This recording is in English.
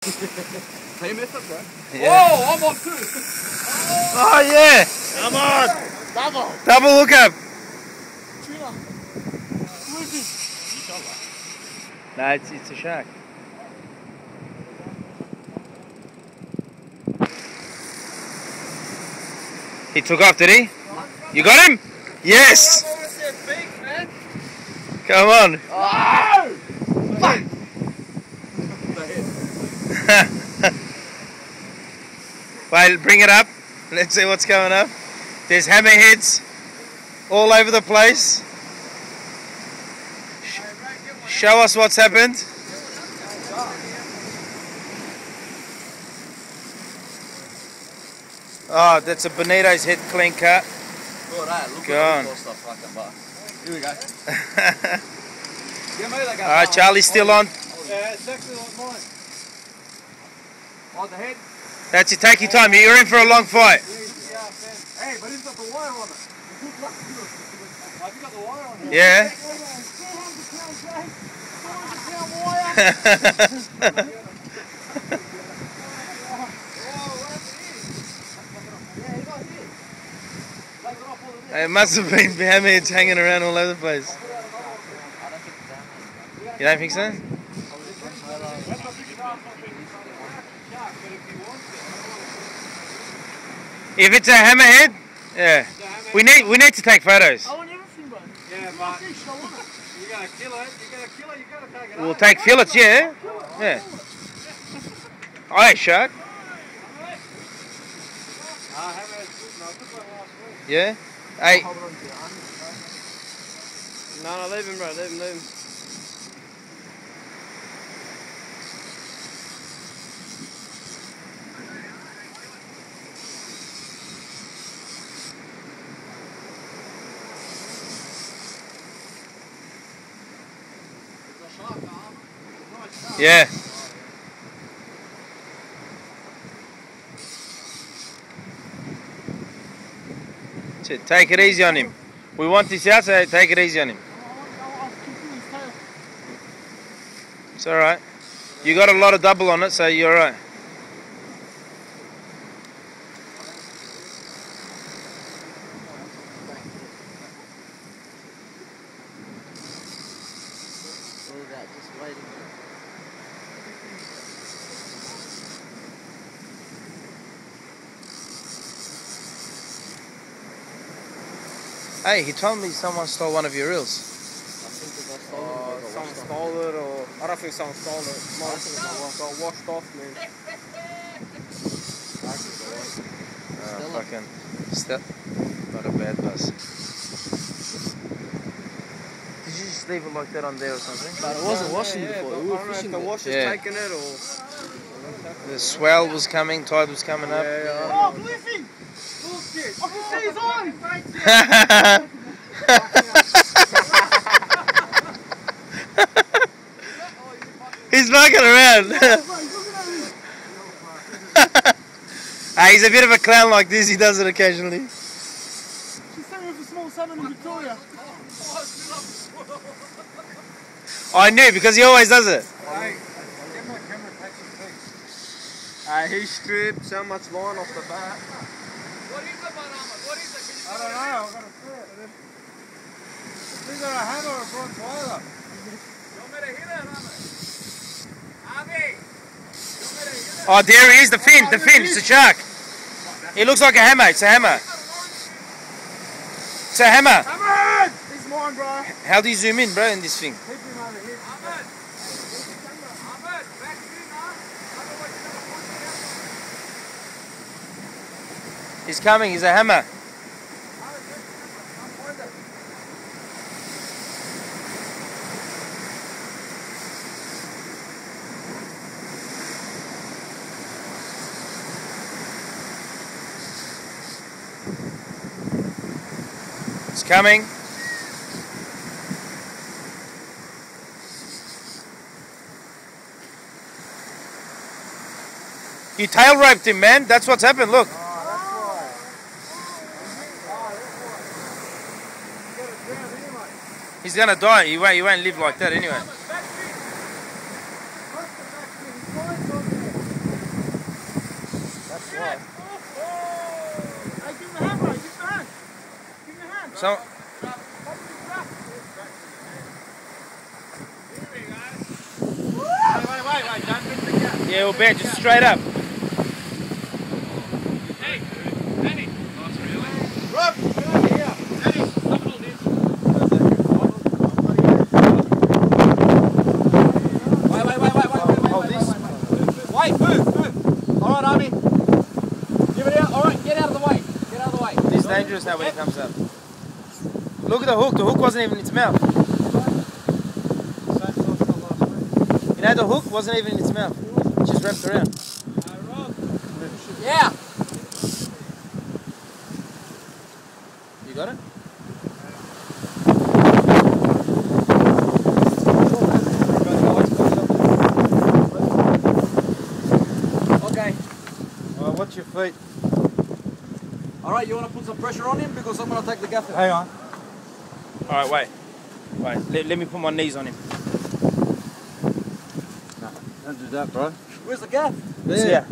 Hey, messed up, bro. Yeah. Whoa, I'm on too. Oh yeah! Come on. Double hookup. No, it's a shark. He took off, did he? You got him? Yes! Come on. Wait, bring it up. Let's see what's going up. There's hammerheads all over the place. Show us what's happened. Oh, that's a bonito's head clean cut. Gone. Here we go. Alright, Charlie's still on. Yeah, it's actually like mine. On the head. That's it, take your time. You're in for a long fight. Hey, but he's got the wire on it. Good luck to you. Have you got the wire on it? Yeah. It must have been hammerheads hanging around all over the place. You don't think so? If it's a hammerhead, yeah. We need to take photos. I want everything, bro. Yeah, but you gotta kill it. You gotta take it. We'll take fillets, yeah. Yeah. Alright, shark. Yeah. Hey. No, leave him, bro. Leave him. Yeah. Take it easy on him. We want this out, so take it easy on him. It's alright. You got a lot of double on it, so you're alright. Hey, he told me someone stole one of your reels. Someone stole it, or I don't think someone stole it. Mine got washed off, man. Fucking step. Not a bad bus. Did you just leave it like that on there or something? But it wasn't washing before. We were fishing. The wash is taking it, or the swell was coming, tide was coming up. Oh, bluefin! Bullshit! I can see his eyes! He's fucking around. He's a bit of a clown like this, he does it occasionally. She's sending with a small salmon in Victoria. I knew, because he always does it. He stripped so much line off the back. What is it, What is it? I don't know, I've got to see it. It's either a hammer or a bronze wire. You want me to hit it, Army? Oh, there he is, the fin, it's a shark. It looks like a hammer, it's a hammer. It's a hammer. Hammerhead! He's mine, bro. How do you zoom in, bro, in this thing? Keep him over here. Ahmed! Ahmed, back in, He's coming, he's a hammer. It's coming. You tail roped him, man. That's what's happened, look. He's gonna die. He won't live like that anyway. Hey, give me a hand, bro. Give me a hand. Give me a hand. So, Wait. Don't miss the gap. yeah, we'll bet just straight up. Hey, Danny. Nice, really. Rob, get over here. Danny, hold this. Hold this. Wait, move. All right, Army. Give it out. All right, get out of the way. Get out of the way. It's dangerous now when it comes up. Look at the hook. The hook wasn't even in its mouth. You know, the hook wasn't even in its mouth. It just wrapped around. Yeah. You got it? Okay. Watch your feet. All right, you want to put some pressure on him because I'm going to take the gaff. Hang on. Alright, wait. Let me put my knees on him. No, don't do that, bro. Where's the gaff? There.